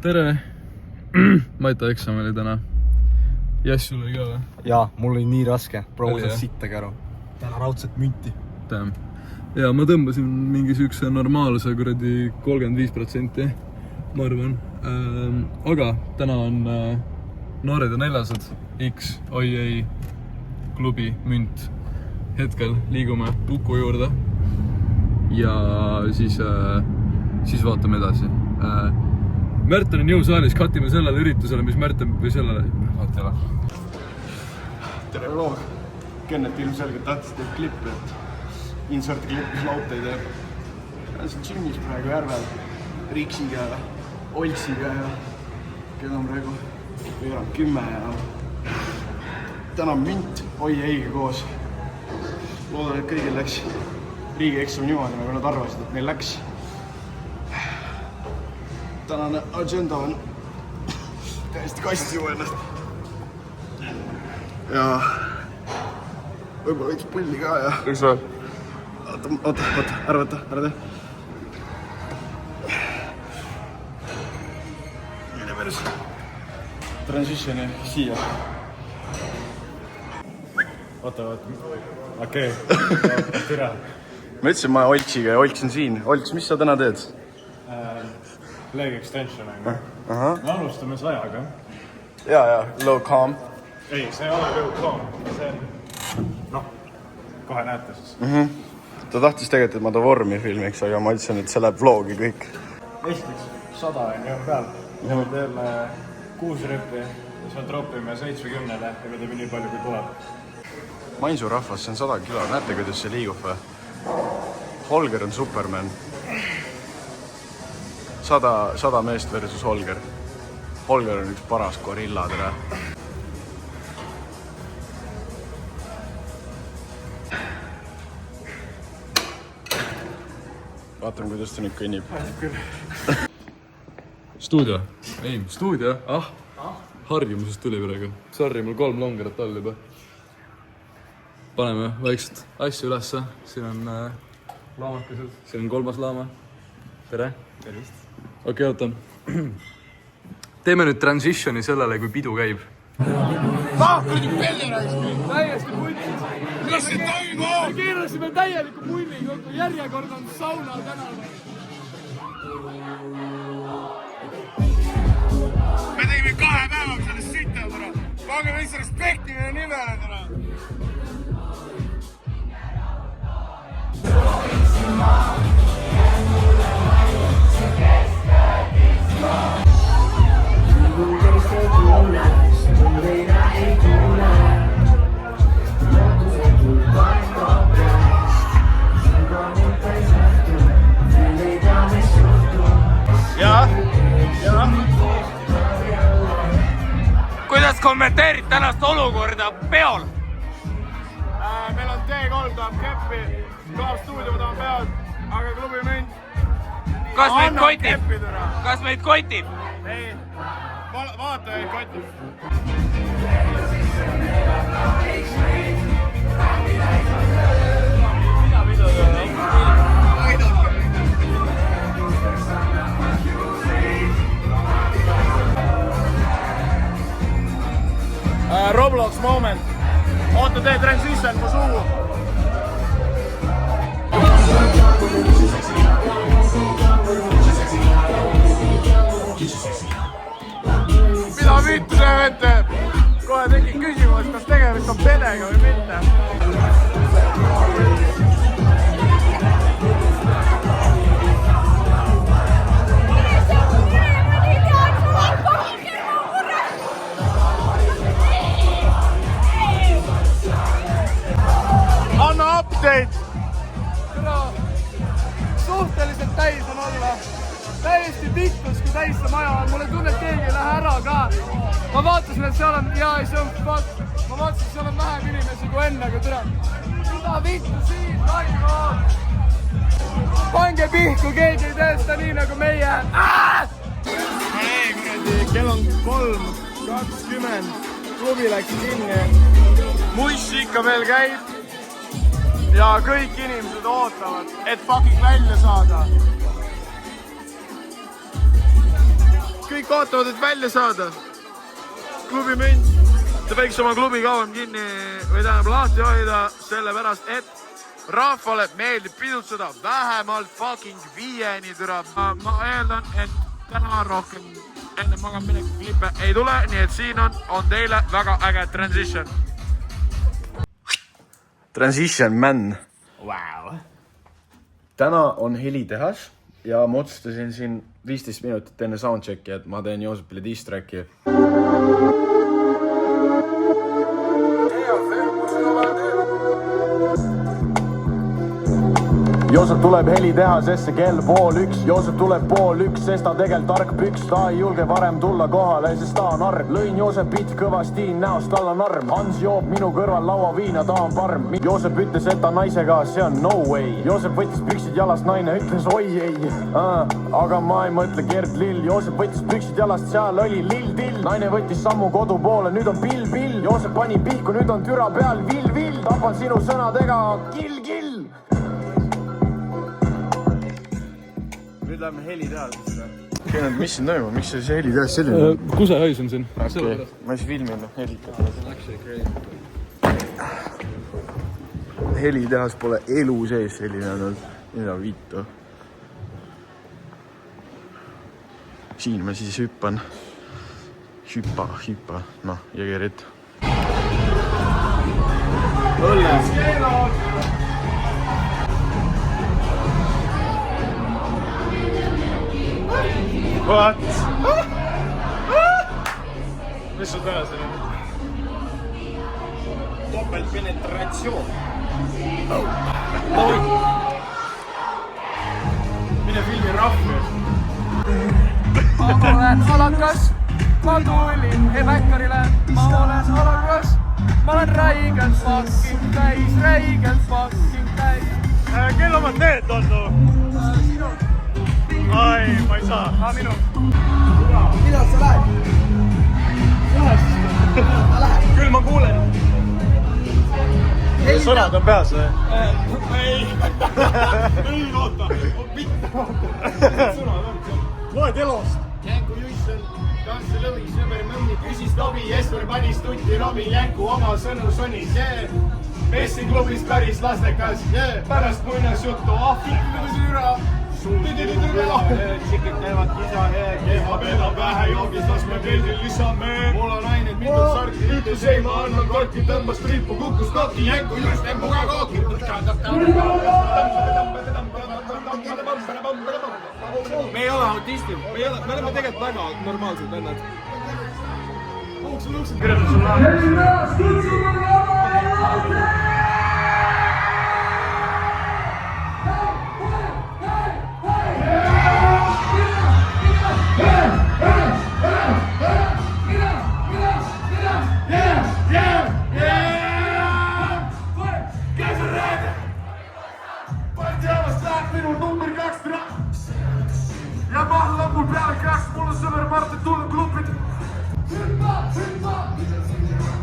tere! Maita eksam oli täna. Jass, sul oli ka või? Jaa, mul oli nii raske. Proua saad sittagi aru. Täna raudselt münti. Tähem. Ja ma tõmbasin mingi sükse normaalse kuradi 35%, ma arvan. Aga täna on noored ja näljased X, OIA klubi münt. Hetkel liigume Uku juurde ja siis vaatame edasi. Märten on jõusaalis, katime sellele üritusele, mis Märten või sellele... Vaat jälle. Tere loog. Kennet ilmselgelt tahtis teeb klippi, et inserti klippis lauteid ja siin gymmis praegu järvel Riksiga ja Oltsiga ja kell on praegu veerand 10 ja täna on münt OIA-ga koos. Loodan, et kõigil läks riigieksam niimoodi, nagu nad arvasid, et neil läks. Tänane agenda on täiesti kasti juba ennast. Ja võib-olla võiks pulli ka ja... Üks või? Oota, ära tee. Mine päris. Transitioni siia. Oota. Okei. Tere. Ma ütlesin, ma Oltsiga ja Olts on siin. Olts, mis sa täna teed? Leg extension on. Me alustame 100-ga. Ja, low calm. Ei, see ei ole low calm. See on, kohe näete siis. Ta tahtis tegelikult, et ma ta vormi filmiks, aga ma ütlesin, et see läheb vlogi kõik. Esiteks 100 on peal. Me teeme 6 rüppi ja siis me tropime 70-le ja me teeme nii palju, kui tuleb. Mainsu rahvas, see on 100 kilo. Näete, kuidas see liigub või? Holger on Superman. 100 meest versus Holger. Holger on üks paras gorilla, tere. Vaatame, kuidas ta nüüd kõnnib. Stuudio? Ei, stuudio? Harjumusest tuli praegu. Sorry, mul 3 longerat all juba. Paneme vaikselt asju ülesse. Siin on laamakesed. Siin on 3. laama. Tere. Tervist. Okei, oota. Teeme nüüd transitioni sellele, kui pidu käib. Kuradi pelli raiski! Täiesti pullis. Mis see toimub? Me keerasime täieliku pulli kokku. Järjekord on sauna tänaval. Me tegime 2 päevaga sellest sita, tere. Pange võiks respekti minu nimele, tere. Kuidas kommenteerid tänast olukorda peol? Meil on T3 tahab keppi, Klaas stuudio ma tahan pead, aga klubi münt. Kas meid kotib? Ei, vaata ei kotib. Roblox moment. Oota, tee transition mu suu. Mida vittu teeb ette? Kohe tekib küsimus, kas tegemist on pedega või mitte. Anna update! Suhteliselt täis on olla. Täiesti tihtus, kui täis see maja on. Mulle tunne, et keegi ei lähe ära ka. Ma vaatasin, et seal on... Jaa, see on fakt. Ma vaatasin, et seal on vähem inimesi kui enne, aga tere. Mida vittu siin, Raivo? Pange pihku, keegi ei tee seda nii nagu meie. Ei, kuradi, kell on 3:20. Klubi läks kinni. Muss ikka veel käib. Ja kõik inimesed ootavad, et fucking välja saada. Kõik kõik ootavad, et välja saada. Klubi münt. Te võiks oma klubi kauem kinni või tähendab lahti hoida, sellepärast, et rahvale meeldib pidutseda vähemalt fucking 5-ni türa. Ma eeldan, et täna rohkem enne magamineku klippe ei tule, nii et siin on teile väga äge transition. Transition, man. Wow. Täna on helitehas ja ma otsustasin siin 15 minutit enne soundchecki, et ma teen Joosepile diss-tracki. Joosep tuleb helitehasesse kell 12:30. Joosep tuleb 12:30, sest ta tegelikult tark püks. Ta ei julge varem tulla kohale, sest ta on arg. Lõin Joosepit kõvasti näost, tal on arm. Hans joob minu kõrval lauaviina, ta on parm. Joosep ütles, et ta naisega, see on no way. Joosep võttis püksid jalast, naine ütles oi ei. Aga ma ei mõtle Gerd Lill. Joosep võttis püksid jalast, seal oli Lill Till. Naine võttis sammu kodu poole, nüüd on pill. Joosep pani pihku, nüüd on türa peal vill. Tapan sinu sõnadega kill. Nüüd läheme helitehasesse. Kenned, mis siin toimub? Miks see helitehas selline? Kusehais on siin. Okay. Ma siis filmin helitehas. Helitehas pole elu sees selline olnud. Mida vittu. Siin ma siis hüppan. Hüppa. Noh, Jõgerit. Õlles. What? Mis sul täna siin on? Topeltpenetratsioon. Mine filmi rahvi. Ma olen alakas, ma tulin Mäkkarile. Ma olen alakas, ma olen räigelt fucking täis. Kell oma teed on no? Sinu. Ai, ma ei saa. Minu. Millal sa lähed? Ma lähen. Küll ma kuulen. Sõnad on peas või? Ei, oota. Loed elost. Jänku Jussel, tantsi lõvis, ümber mõmmi, küsis Tobi, Jesper panis tutti Romi, Jänku oma sõnu sonis, Messi klubis päris lastekas, pärast muinasjuttu ahviküra. Tšikid teevad kisa, keha peedab vähe joogis, las me veidi lisame. Mul on ained mitut sorti, ütlus ei, ma annan korki, tõmbas triipu, kukkus koki, Jänku just tempuga kooki. Me ei ole autistid, me oleme tegelikult väga normaalsed vennad. Kirjutab sulle. Ja mahla mul peale käest, mul on sõber Martin tulnud klubid. Hüppa,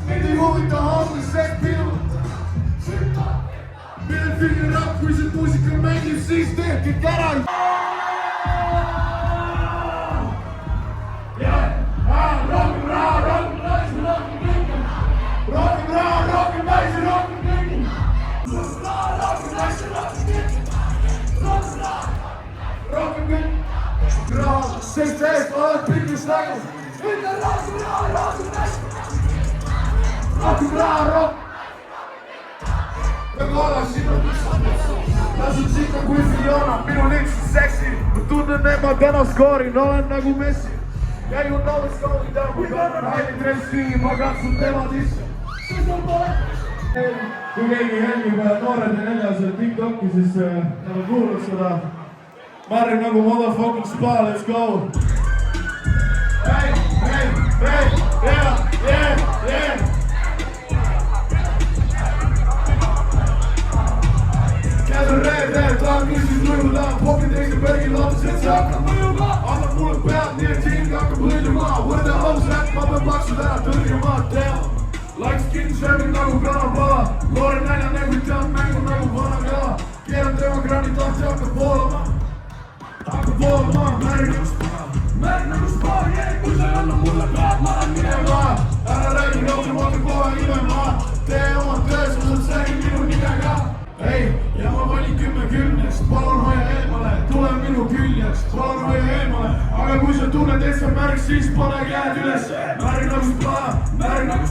meid ei huvita haamus seht minu. Meil filmi rap, kui see muusika mängib, siis tehke kära. Seitse eest, oled pildis nägu. Ütle rohkem raha. Nagu olen sinu. Lasud sinna kui Fiona, minu lihtsalt seksi. Ma tunnen, et ma täna skoorin, olen nagu Messi. Käigun noomes kooli tõmbu, kannan halli dressi, ma katsun tema tissi. Kui keegi jälgib Noored ja Neljasel TikToki, siis olen kuulnud seda. Ma arvan nagu motherfucking spa, let's go! Hey! Yeah! Käed on reed, tahan küsis mõjuda, poki teise pergi lapsed, see hakkab mõjuma. Annab mulle pead, nii et hing hakkab lõiduma. Võrda haus rätt, ma pean paksud ära tõrjuma, teema. Like skin shaming nagu kanapala. Loore nälja nagu tead mängu nagu vana kala. Keeran tema kraanid lahti, hakkab voolama. Hakkab voolama, märg nagu spa, yeah! tunned, et see on märg, siis pane käed üles. Märg nagu plaan, märg nagu.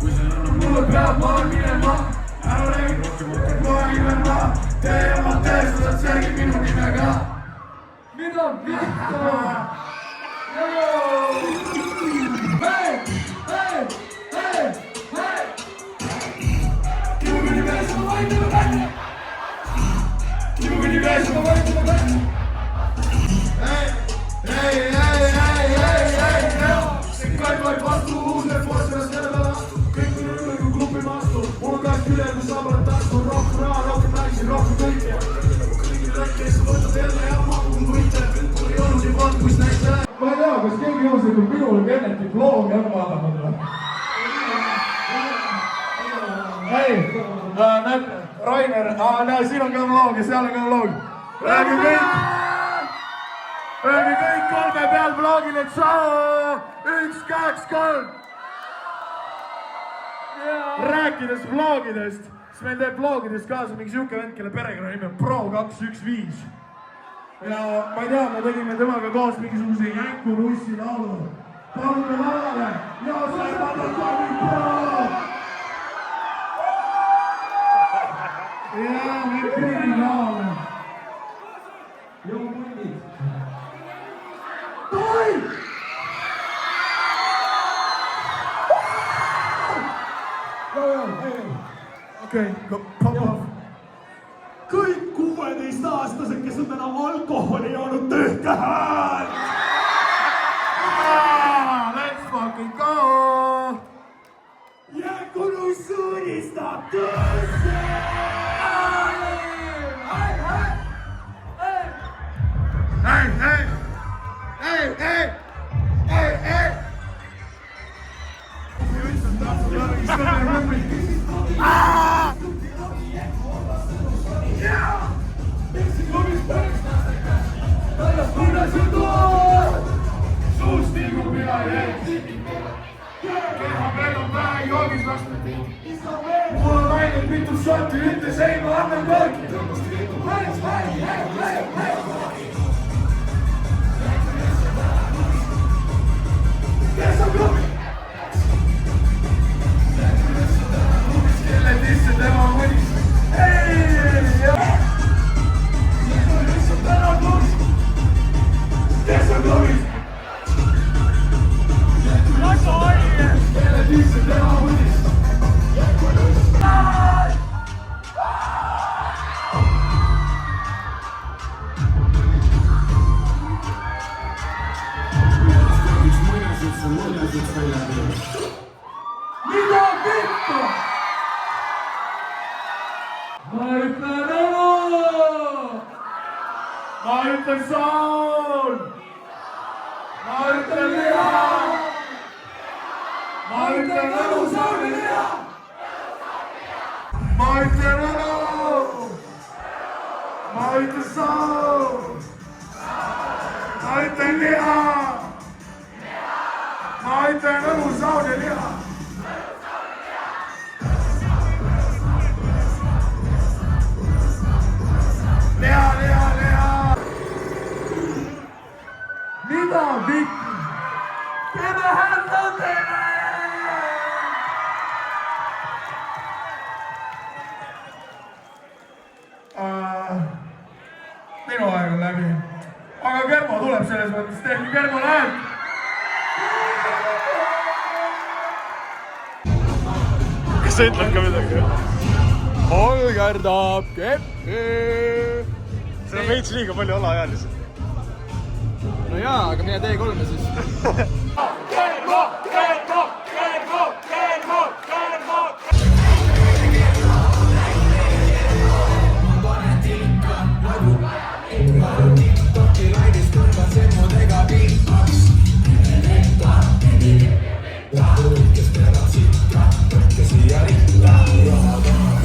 Kui see annab mulle peab maal minema. Ära räägi rohkem, et ma nimen ma. Tee oma tee, sa saad särgi minu nimega. Mida vittu? Hei! Hei! Hei! Hei! Kiugini vees on vaidlema välja. Kiugini vees on vaidlema välja. Hei! Hei! Hei! Hei! Hei! Hei! See kõik vaid vastu, uus reform sellest jälle vastu. Kõik minu üle kui klubi vastu. Mul on käest üle, kui saab olla tasu. Rohkem raha, rohkem rääkisin, rohkem kõike. Kõigil rääkis, võtad jälle ja magun võite. Kui ei olnud nii valgus näite. Ma ei tea, kas keegi juhuslikult minul Kenneti vlogi on vaadanud või? Hei, näed, Rainer, siin on ka vlog ja seal on ka vlog. Räägi kõik kolme peal vlogile, tšau! 1, 2, 3! Rääkides vlogidest, siis meil teeb vlogidest kaasa mingi siuke vend, kelle perekonnanimi on Pro215. Ja ma ei tea, me tegime temaga koos mingisuguse Jänku Russi laulu. Palume lavale ja sai Matakovi Pro! Ja me pidi laule. Joo, munnid. Toi! Okei, pop off. Kõik 16-aastased, kes on täna alkoholi joonud tühke hääl! Let's fucking go! Jääkunu suunistab tõsse! Hey, hey! Hey, hey! Hey, hey! Suust liigub üle ees. Keha peal on vähe joogis lastud. Mul on ainult mitu šotti, ütles ei, ma annan korki. Kes on klubis? Kelle tisse tema mõnis? Ei! Kes on täna klubis? Kes on klubis? Kelle tisse tema mõnis? Mida vittu? Ma ütlen elu! Ma ütlen saun! Ma ütlen liha! Ma ütlen elu, saun ja liha! Ma ütlen elu! Ma ütlen saun! Ma ütlen liha! Ma ütlen elu, saun ja liha! Liha, liha, liha! Mida vittu? Teeme hääldadele! Minu aeg on läbi. Aga Kermo tuleb selles mõttes, tehke Kermole häält! Kas sa ütled ka midagi? Holger tahab keppi! See on veits liiga palju alaealisi. No jaa, aga mine tee 3 siis. Kermo! Kermo! Kermo! Kermo! Kermo!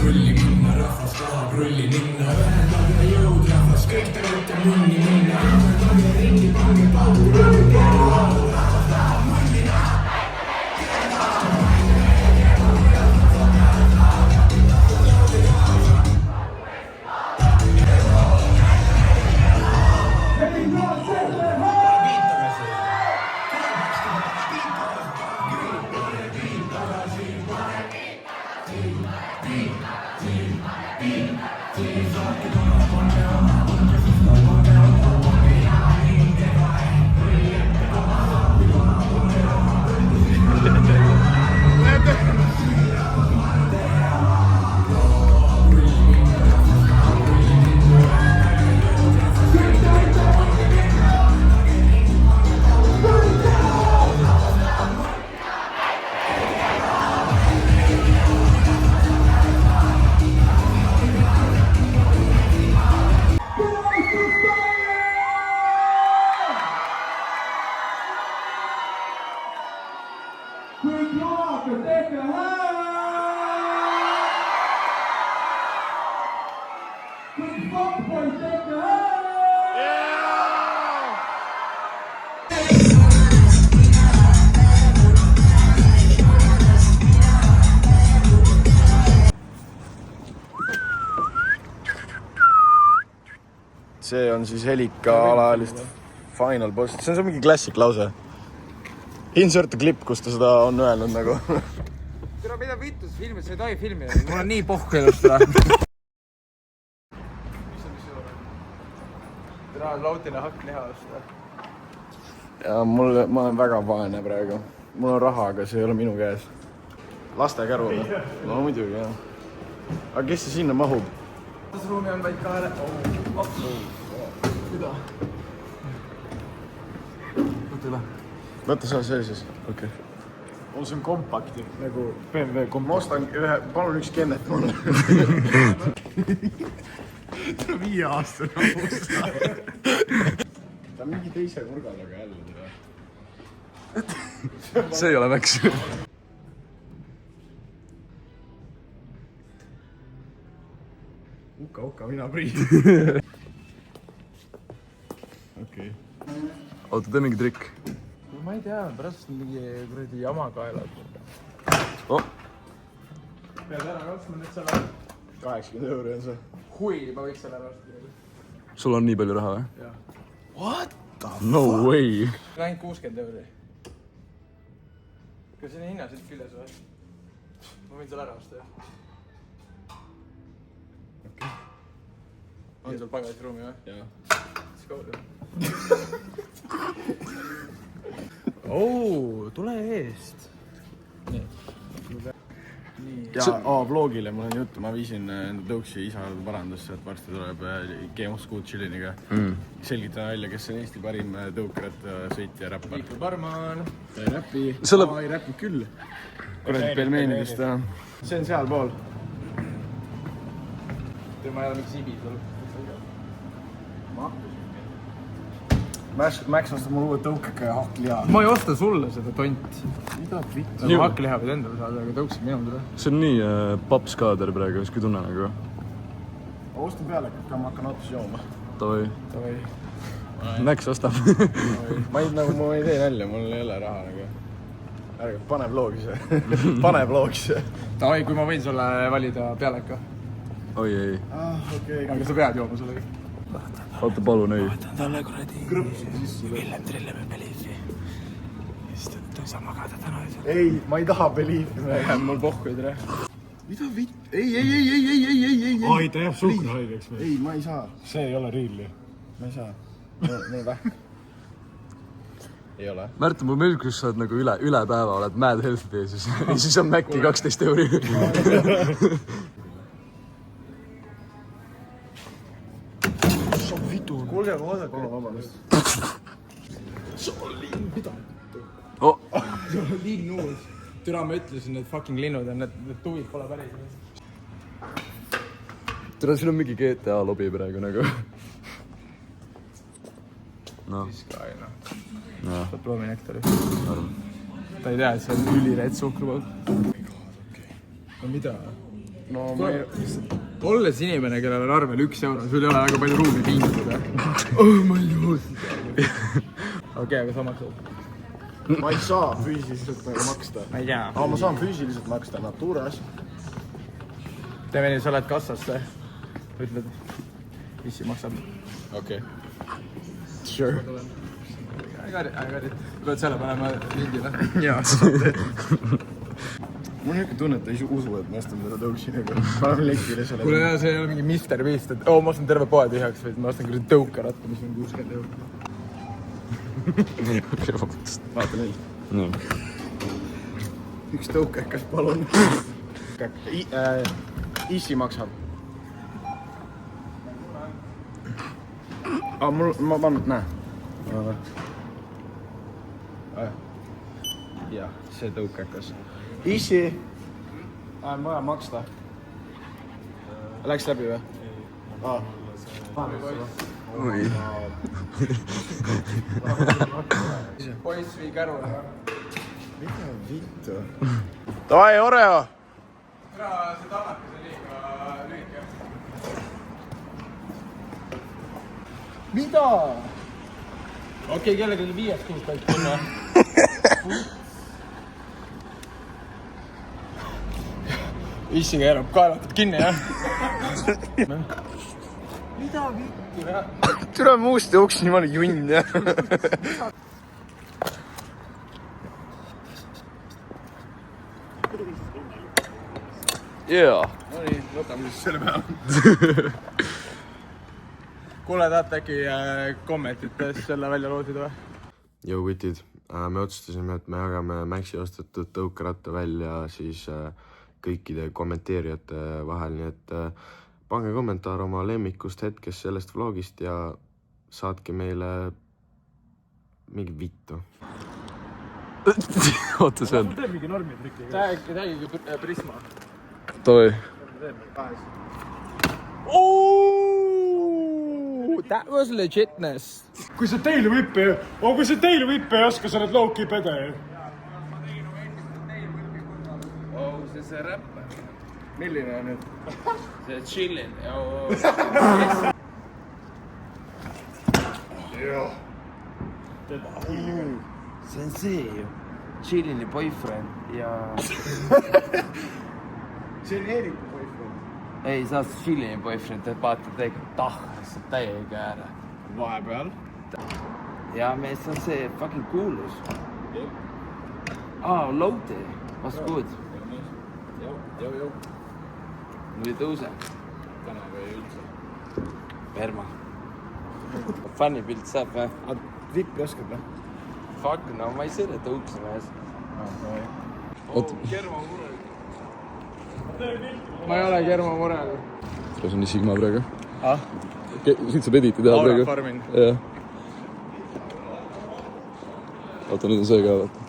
Rulli minna, rahvas tahab rulli minna, vähendage jõud, rahvas kõik te võite munni minna, pange ringi, pange paugu, rahvas tahab munni minna. kõik jookad, tehke hääle! Kõik fuckboyd, tehke hääle! see on siis Helika alaealist final boss, see on mingi klassik lause. Insert the clip, kus ta seda on öelnud nagu. Tere, mida vittu, see filmi, see ei tohi filmi. Mul on nii pohku elust ära. Tere, lautine hakk lihast. Ja ma olen väga vaene praegu. Mul on raha, aga see ei ole minu käes. Lastekäru. No muidugi, jah. Aga kes see sinna mahub? Ruumi on vaid kahe. Mida? Võta üle. Võta sa see siis. okei. See on kompakti, nagu BMW kompakt. Ma ostan ühe, palun üks kennet mulle. Ta on 5 aastane musta. Ta on mingi teise nurga taga jälle. see ei ole Max. Uka, mina priin. Okei. oota, tee mingi trikk. Ma ei tea, pärast mingi kuradi jama kaelad. Oh. Pead ära ostma nüüd selle. 80 euro on see. Hui, ma võiks selle ära osta. sul on nii palju raha või? Jah. What the No way. Ainult 60 euri. Kas siin hinnasilt küljes või? Ma võin selle ära osta, jah. On sul pagasruumi või? Jaa. Let's go. Oo, tule eest. Ja vlogile mul on juttu, ma viisin enda tõuksi isa parandusse, et varsti tuleb Game of Scoot Chilliniga. Selgitan välja, kes on Eesti parim tõukrat-sõitja räppar. Mikko Parman. Ta ei räpi. Selle- ei räpi küll. Kuradi pelmeenidest, jah. See on sealpool. Ma ei ole mingi sibi sul. Max ostab mul uue tõukaka ja hakkliha. Ma ei osta sulle seda tonti. Mida vitt? Nagu hakkliha võid endale saada, aga tõuksid minule. see on nii paps kaader praegu, vist kui tunne nagu. Ma ostan peale, kui ma hakkan autos jooma. Davai. Max ostab. Ma ei tee nalja, mul ei ole raha nagu. Ärge, pane vlogi see. Pane vlogi see. Davai, kui ma võin sulle valida pealeka. oi ei. Okei. Aga sa pead jooma sulle. oota, palun ei. Talle kuradi Villem trilleme Beliefi. Siis ta ei saa magada täna. Ei, ma ei taha Beliefi. Mul pohku ei tere. Mida vitt? Ei. Ai, ta jääb suhkruhaigeks või? Ei, ma ei saa. See ei ole real ju. Ma ei saa. Mul on vähk. Ei ole. Märt, mul meeldib, kus sa oled nagu üle päeva oled mad healthy ja siis on Maci 12 euri. Kuulge, vaadake. Vabandust. Oh. Linnuus. Türa, ma ütlesin, need fucking linnud on, need tuvid pole päris. tere, siin on mingi GTA lobi praegu nagu. noh. Saad proovi nektori. Ta ei tea, et see on ülireed suhkrupool. No mida? No ma ei... Olles inimene, kellel on arvel 1 euro, sul ei ole väga palju ruumi pinguda. Oh my god. Okei, aga sa maksad? Ma ei saa füüsiliselt nagu maksta. Ma ei tea. Aga ma saan füüsiliselt maksta Naturas. Teeme nii, sa lähed kassasse. Ütled, missi maksab. Okei. Sure. I got it. Pead selle panema lindile. Jaa, mul on niisugune tunne, et ta ei usu, et ma ostan seda tõuksi nagu. Paneme lekile selle. Kuule, jah, see ei ole mingi Mr. Beast, et ma ostan terve poe tühjaks, vaid ma ostan küll tõukaratta, mis on 60 euro. okei, vabandust. Vaata nüüd. nii. Üks tõukekas, palun. Issi maksab. Ma panen, näe. Jah, see tõukekas. Issi! On vaja maksta. Läks läbi või? oi. Poiss, vii käru. Mida vittu? Davai, Oreo! see tallakas on liiga lühike. Mida? Okei, kellegi oli 5-6 kõik panna. Issi keerab kaelatud kinni, jah? Mida vittu, jah? Tule muusti uks niimoodi junn, jah? Jaa. No nii, võtame siis selle peale. Kuule, tahate äkki kommentites selle välja loosida või? Jõu kutid, me otsustasime, et me jagame Maxi ostetud tõukeratta välja siis kõikide kommenteerijate vahel, nii et pange kommentaar oma lemmikust hetkest sellest vlogist ja saatke meile mingi vittu. Oota, see on. Teeb mingi normitrikki. Tähegi Prisma. Toi. That was legitness. Kui sa tailwhip'i ei oska, sa oled low-key pede. Oh, see räpper. Milline on nüüd? See chillin. See on see ju. Chillini boyfriend ja... See on Eeriku boyfriend. Ei, sa oled Chillini boyfriend, et vaata tegelikult tahvesse täiega ära. Vahepeal. Ja mees on see fucking kuulus. Loute. What's good? Jau. Või tõuse? Tänaga ei üldse. Perma. Funny pilt saab või? Vippi oskab või? Fuck, no ma ei sõida tõukse mees. Kerma murel. Ma ei ole Kerma murel. See on nii Sigma praegu. Siit saab editi teha Aura praegu. farming. Jah. Oota, nüüd on see ka, vaata.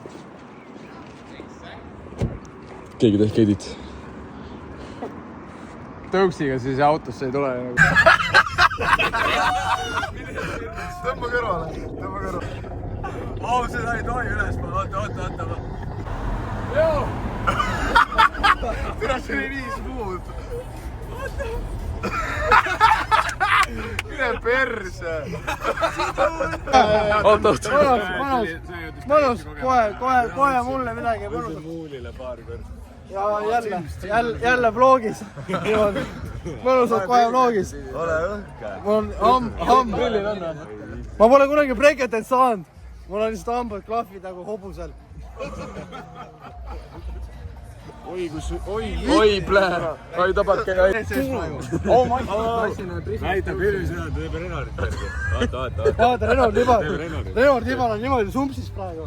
Keegi tehke edit. Tõuksiga siis autosse ei tule nagu. Tõmba kõrvale. Seda ei tohi ülespool, oota. Tere, see oli nii smooth. Mine perse. mõnus, kohe mulle midagi mõnus. Muulile paar kord. Ja jälle vlogis. Mõnusalt kohe vlogis. Ole õhke. Mul on hamm. Ma pole kunagi breketet saanud. Mul on lihtsalt hambad klahvid nagu hobusel. Oi, plää. Oi, tabake. Oh my god. Näitab Jüri seda, teeb Renorit järgi. Vaata. Vaata, Renor Tibal on niimoodi sumpsis praegu.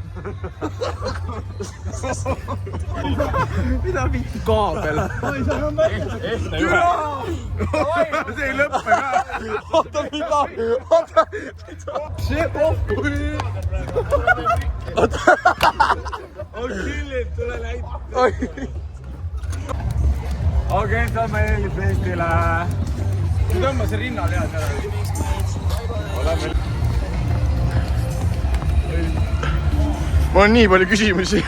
Mida vittu kaabel? Oi, see on välja. See ei lõppe ka. Oota, mida? Oota. See pohku. On chillid, tule näita. Oi. Okei, saame Eelfestile. Tõmba see rinnal head ära. Mul on nii palju küsimusi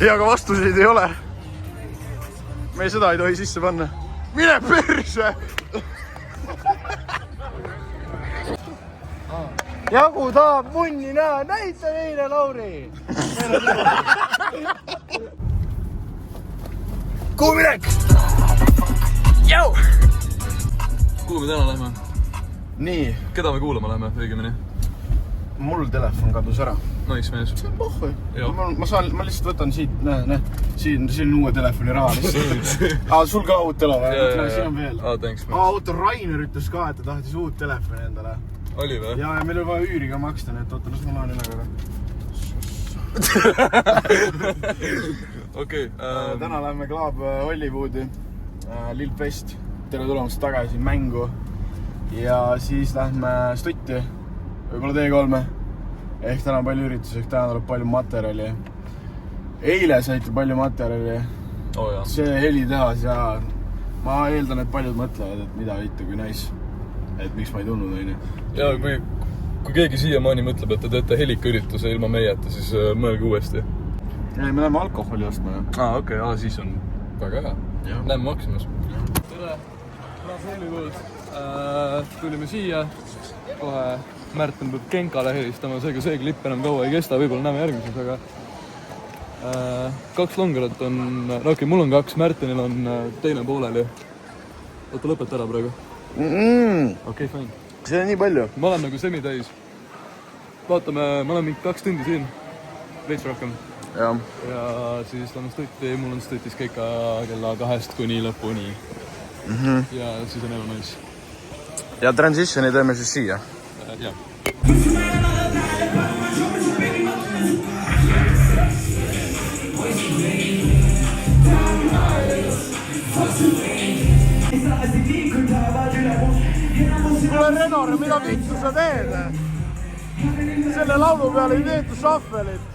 ja ka vastuseid ei ole. Me seda ei tohi sisse panna. Mine perse! Jagu tahab munni näha. Näita meile, Lauri. Kuhu minek? Kuhu me täna lähme? Nii, Keda me kuulama lähme, õigemini? mul telefon kadus ära. Nice mees. See on pohhu. Joo. Ma lihtsalt võtan siit, näe. Siin on uue telefoni raha lihtsalt. Sul ka uut telefoni? Siin on veel. Thanks. Oota, Rainer ütles ka, et ta tahtis uut telefoni endale. Oli või? Ja meil on vaja üüriga maksta, nii et oota, las ma laan üle korra. Okei. Täna lähme Club Hollywoodi, Lil Fest. Tere tulemast tagasi mängu. Ja siis lähme Stutti, võib-olla T3. Ehk täna on palju üritusi, ehk täna tuleb palju materjali. Eile saite palju materjali. See helitehas ja ma eeldan, et paljud mõtlevad, et mida vittu, kui nice. Et miks ma ei tulnud, õini. Ja kui keegi siiamaani mõtleb, et te teete helikaürituse ilma meieta, siis mõelge uuesti. ei, me läheme alkoholi ostma ju. Okei, siis on väga hea. Lähme Maximas. Tere, Brasiilikud. Tulime siia. Kohe Märten peab Kenkale helistama, seega see klipp enam kaua ei kesta, võib-olla näeme järgmises, aga 2 longerat on, mul on 2, Märtenil on teine pooleli. Oota, lõpeta ära praegu. Okei, fine. See on nii palju. Ma olen nagu semitäis. Vaatame, ma olen mingi 2 tundi siin. Veits rohkem. Ja siis lähme stutti, mul on stutis keika kella 2 kuni lõpuni. Ja siis on elu nice. Ja transitioni teeme siis siia. Jah. Kuule Renore, mida vittu sa teed? Selle laulu peale ei teetud šahvelit.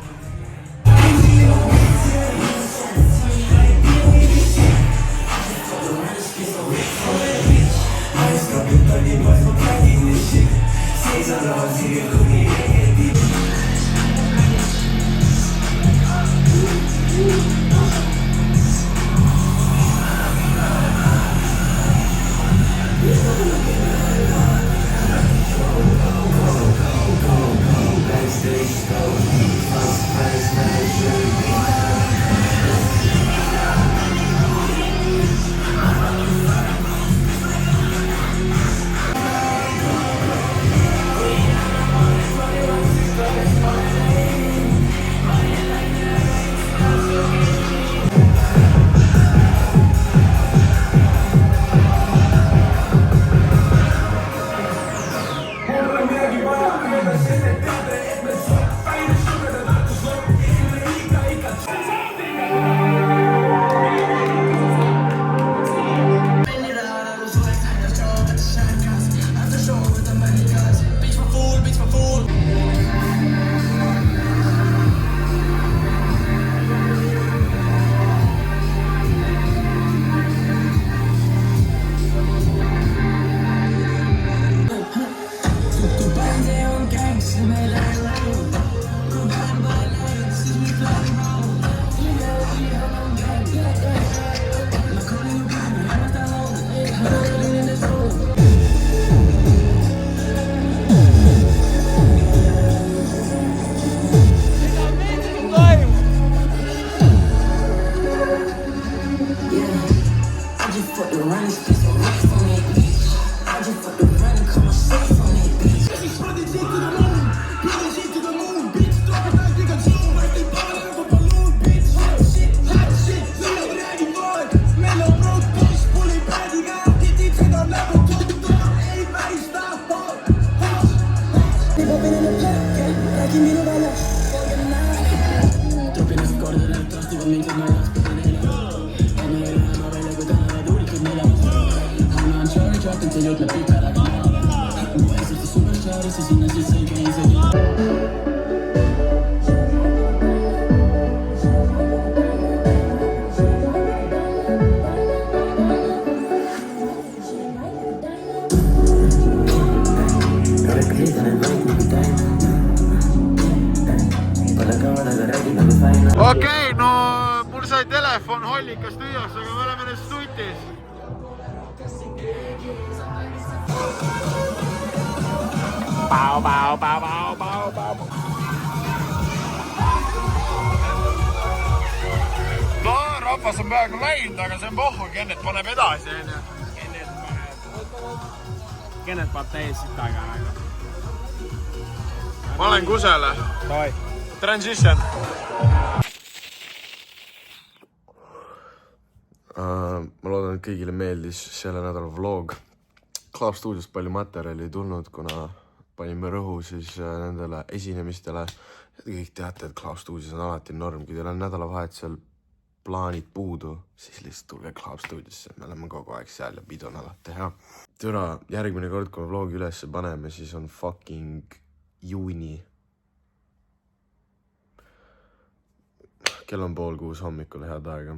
Okei, no mul sai telefon hollikas tühjaks, aga me oleme nüüd stutis. No rahvas on peaaegu läinud, aga see on pohhu, Kennet paneb edasi. Kennet paneb täiesti taga. Ma olen kusele. Transition. Ma loodan, et kõigile meeldis selle nädala vlog. Club Studiost palju materjali ei tulnud, kuna panime rõhu siis nendele esinemistele. Kõik teate, et Club Studios on alati norm. Kui teil on nädalavahetusel plaanid puudu, siis lihtsalt tulge Club Studiosse. Me oleme kogu aeg seal ja pidu on alati hea. Türa, järgmine kord, kui me vlogi üles paneme, siis on fucking juuni. Kell on 5:30 hommikul, head aega.